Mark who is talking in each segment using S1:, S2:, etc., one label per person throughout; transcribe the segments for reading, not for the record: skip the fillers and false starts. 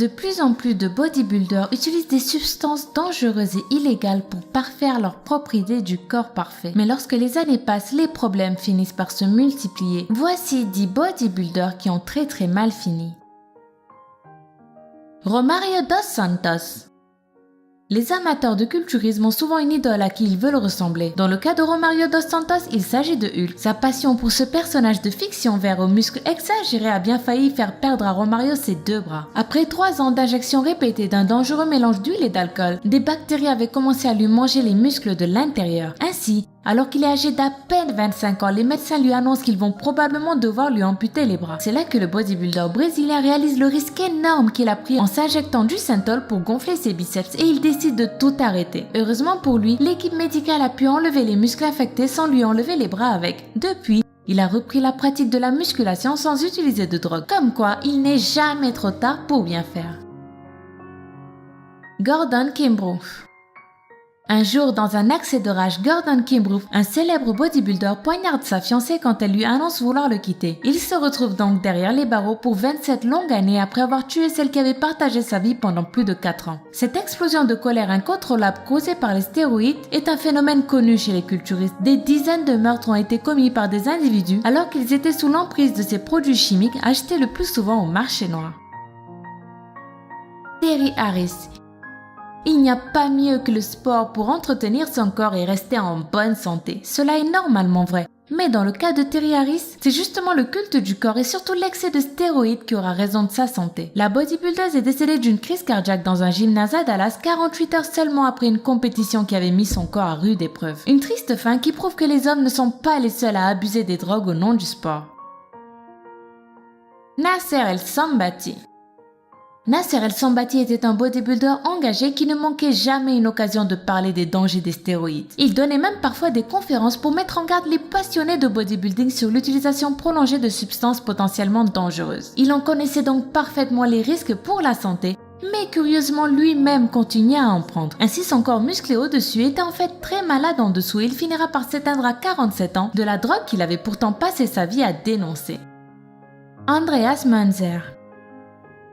S1: De plus en plus de bodybuilders utilisent des substances dangereuses et illégales pour parfaire leur propre idée du corps parfait. Mais lorsque les années passent, les problèmes finissent par se multiplier. Voici 10 bodybuilders qui ont très mal fini. Romario dos Santos. Les amateurs de culturisme ont souvent une idole à qui ils veulent ressembler. Dans le cas de Romario dos Santos, il s'agit de Hulk. Sa passion pour ce personnage de fiction vert aux muscles exagérés a bien failli faire perdre à Romario ses 2 bras. Après 3 ans d'injections répétées d'un dangereux mélange d'huile et d'alcool, des bactéries avaient commencé à lui manger les muscles de l'intérieur. Ainsi, alors qu'il est âgé d'à peine 25 ans, les médecins lui annoncent qu'ils vont probablement devoir lui amputer les bras. C'est là que le bodybuilder brésilien réalise le risque énorme qu'il a pris en s'injectant du Synthol pour gonfler ses biceps et il décide de tout arrêter. Heureusement pour lui, l'équipe médicale a pu enlever les muscles infectés sans lui enlever les bras avec. Depuis, il a repris la pratique de la musculation sans utiliser de drogue. Comme quoi, il n'est jamais trop tard pour bien faire. Gordon Kimbrough. Un jour, dans un accès de rage, Gordon Kimbrough, un célèbre bodybuilder, poignarde sa fiancée quand elle lui annonce vouloir le quitter. Il se retrouve donc derrière les barreaux pour 27 longues années après avoir tué celle qui avait partagé sa vie pendant plus de 4 ans. Cette explosion de colère incontrôlable causée par les stéroïdes est un phénomène connu chez les culturistes. Des dizaines de meurtres ont été commis par des individus alors qu'ils étaient sous l'emprise de ces produits chimiques achetés le plus souvent au marché noir. Terry Harris. Il n'y a pas mieux que le sport pour entretenir son corps et rester en bonne santé. Cela est normalement vrai. Mais dans le cas de Terry Harris, c'est justement le culte du corps et surtout l'excès de stéroïdes qui aura raison de sa santé. La bodybuildeuse est décédée d'une crise cardiaque dans un gymnase à Dallas 48 heures seulement après une compétition qui avait mis son corps à rude épreuve. Une triste fin qui prouve que les hommes ne sont pas les seuls à abuser des drogues au nom du sport. Nasser El Sambati. Nasser El Sambati était un bodybuilder engagé qui ne manquait jamais une occasion de parler des dangers des stéroïdes. Il donnait même parfois des conférences pour mettre en garde les passionnés de bodybuilding sur l'utilisation prolongée de substances potentiellement dangereuses. Il en connaissait donc parfaitement les risques pour la santé, mais curieusement lui-même continuait à en prendre. Ainsi son corps musclé au-dessus était en fait très malade en dessous et il finira par s'éteindre à 47 ans de la drogue qu'il avait pourtant passé sa vie à dénoncer. Andreas Munzer.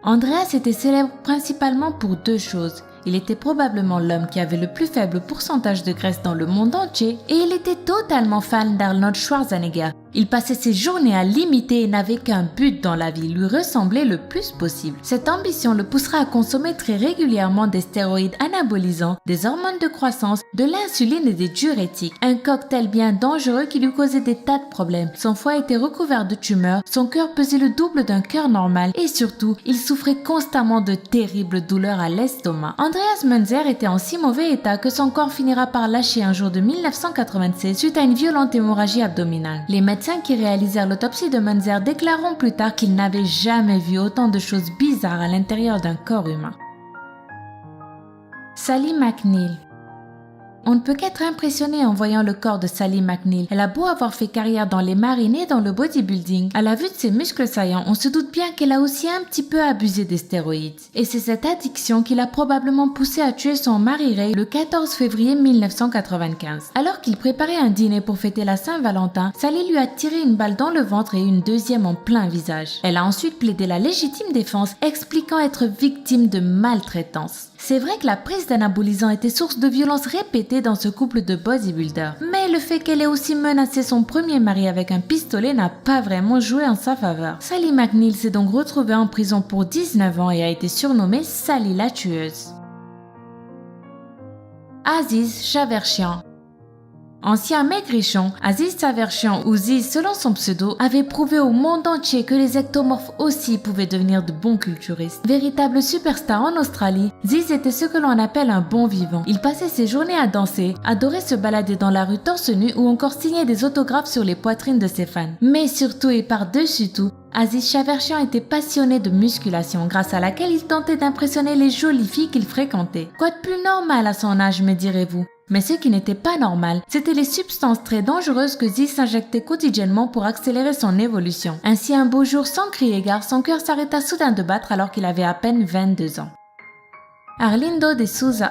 S1: Andreas était célèbre principalement pour 2 choses. Il était probablement l'homme qui avait le plus faible pourcentage de graisse dans le monde entier et il était totalement fan d'Arnold Schwarzenegger. Il passait ses journées à l'imiter et n'avait qu'un but dans la vie, lui ressembler le plus possible. Cette ambition le poussera à consommer très régulièrement des stéroïdes anabolisants, des hormones de croissance, de l'insuline et des diurétiques. Un cocktail bien dangereux qui lui causait des tas de problèmes. Son foie était recouvert de tumeurs, son cœur pesait le double d'un cœur normal et surtout, il souffrait constamment de terribles douleurs à l'estomac. Andreas Munzer était en si mauvais état que son corps finira par lâcher un jour de 1996 suite à une violente hémorragie abdominale. Les médecins qui réalisèrent l'autopsie de Munzer déclareront plus tard qu'ils n'avaient jamais vu autant de choses bizarres à l'intérieur d'un corps humain. Sally McNeil. On ne peut qu'être impressionné en voyant le corps de Sally McNeil. Elle a beau avoir fait carrière dans les marines et dans le bodybuilding, à la vue de ses muscles saillants, on se doute bien qu'elle a aussi un petit peu abusé des stéroïdes. Et c'est cette addiction qui l'a probablement poussée à tuer son mari Ray le 14 février 1995. Alors qu'il préparait un dîner pour fêter la Saint-Valentin, Sally lui a tiré une balle dans le ventre et une deuxième en plein visage. Elle a ensuite plaidé la légitime défense, expliquant être victime de maltraitance. C'est vrai que la prise d'anabolisants était source de violences répétées dans ce couple de bodybuilders. Mais le fait qu'elle ait aussi menacé son premier mari avec un pistolet n'a pas vraiment joué en sa faveur. Sally McNeil s'est donc retrouvée en prison pour 19 ans et a été surnommée Sally la tueuse. Aziz Shavershian. Ancien maigrichon, Aziz Shavershian ou Ziz selon son pseudo, avait prouvé au monde entier que les ectomorphes aussi pouvaient devenir de bons culturistes. Véritable superstar en Australie, Ziz était ce que l'on appelle un bon vivant. Il passait ses journées à danser, adorait se balader dans la rue torse nu ou encore signer des autographes sur les poitrines de ses fans. Mais surtout et par-dessus tout, Aziz Shavershian était passionné de musculation, grâce à laquelle il tentait d'impressionner les jolies filles qu'il fréquentait. Quoi de plus normal à son âge, me direz-vous? Mais ce qui n'était pas normal, c'était les substances très dangereuses que Ziz s'injectait quotidiennement pour accélérer son évolution. Ainsi, un beau jour, sans crier gare, son cœur s'arrêta soudain de battre alors qu'il avait à peine 22 ans. Arlindo de Souza.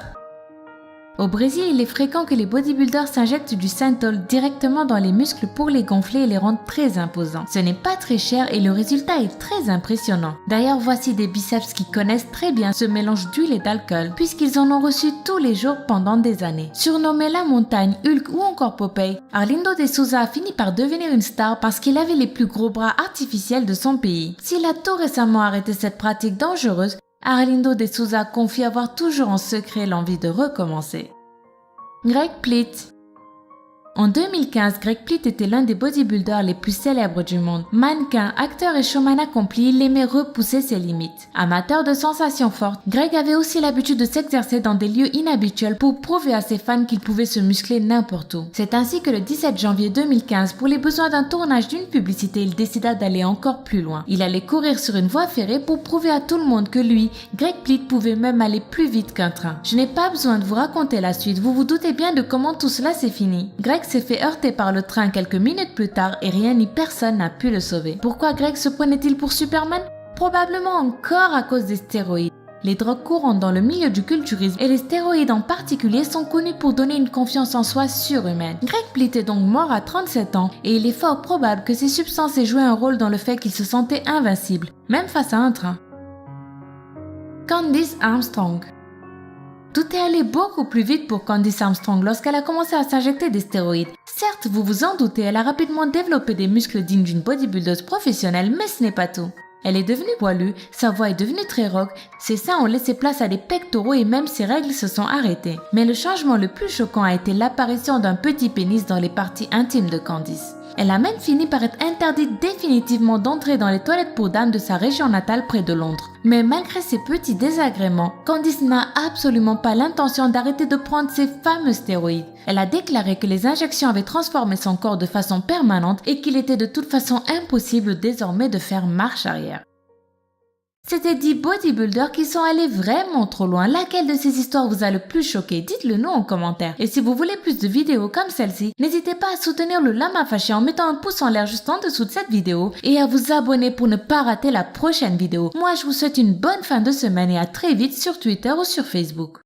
S1: Au Brésil, il est fréquent que les bodybuilders s'injectent du synthol directement dans les muscles pour les gonfler et les rendre très imposants. Ce n'est pas très cher et le résultat est très impressionnant. D'ailleurs, voici des biceps qui connaissent très bien ce mélange d'huile et d'alcool, puisqu'ils en ont reçu tous les jours pendant des années. Surnommé La Montagne, Hulk ou encore Popeye, Arlindo de Souza a fini par devenir une star parce qu'il avait les plus gros bras artificiels de son pays. S'il a tout récemment arrêté cette pratique dangereuse, Arlindo de Souza confie avoir toujours en secret l'envie de recommencer. Greg Plitt. En 2015, Greg Plitt était l'un des bodybuilders les plus célèbres du monde. Mannequin, acteur et showman accompli, il aimait repousser ses limites. Amateur de sensations fortes, Greg avait aussi l'habitude de s'exercer dans des lieux inhabituels pour prouver à ses fans qu'il pouvait se muscler n'importe où. C'est ainsi que le 17 janvier 2015, pour les besoins d'un tournage d'une publicité, il décida d'aller encore plus loin. Il allait courir sur une voie ferrée pour prouver à tout le monde que lui, Greg Plitt, pouvait même aller plus vite qu'un train. Je n'ai pas besoin de vous raconter la suite, vous vous doutez bien de comment tout cela s'est fini. Greg s'est fait heurter par le train quelques minutes plus tard et rien ni personne n'a pu le sauver. Pourquoi Greg se prenait-il pour Superman? Probablement encore à cause des stéroïdes. Les drogues courantes dans le milieu du culturisme et les stéroïdes en particulier sont connus pour donner une confiance en soi surhumaine. Greg Plitt est donc mort à 37 ans et il est fort probable que ces substances aient joué un rôle dans le fait qu'il se sentait invincible, même face à un train. Candice Armstrong. Tout est allé beaucoup plus vite pour Candice Armstrong lorsqu'elle a commencé à s'injecter des stéroïdes. Certes, vous vous en doutez, elle a rapidement développé des muscles dignes d'une bodybuildeuse professionnelle, mais ce n'est pas tout. Elle est devenue poilue, sa voix est devenue très rock, ses seins ont laissé place à des pectoraux et même ses règles se sont arrêtées. Mais le changement le plus choquant a été l'apparition d'un petit pénis dans les parties intimes de Candice. Elle a même fini par être interdite définitivement d'entrer dans les toilettes pour dames de sa région natale près de Londres. Mais malgré ces petits désagréments, Candice n'a absolument pas l'intention d'arrêter de prendre ces fameux stéroïdes. Elle a déclaré que les injections avaient transformé son corps de façon permanente et qu'il était de toute façon impossible désormais de faire marche arrière. C'était 10 bodybuilders qui sont allés vraiment trop loin. Laquelle de ces histoires vous a le plus choqué? Dites-le nous en commentaire. Et si vous voulez plus de vidéos comme celle-ci, n'hésitez pas à soutenir le Lama Fâché en mettant un pouce en l'air juste en dessous de cette vidéo et à vous abonner pour ne pas rater la prochaine vidéo. Moi, je vous souhaite une bonne fin de semaine et à très vite sur Twitter ou sur Facebook.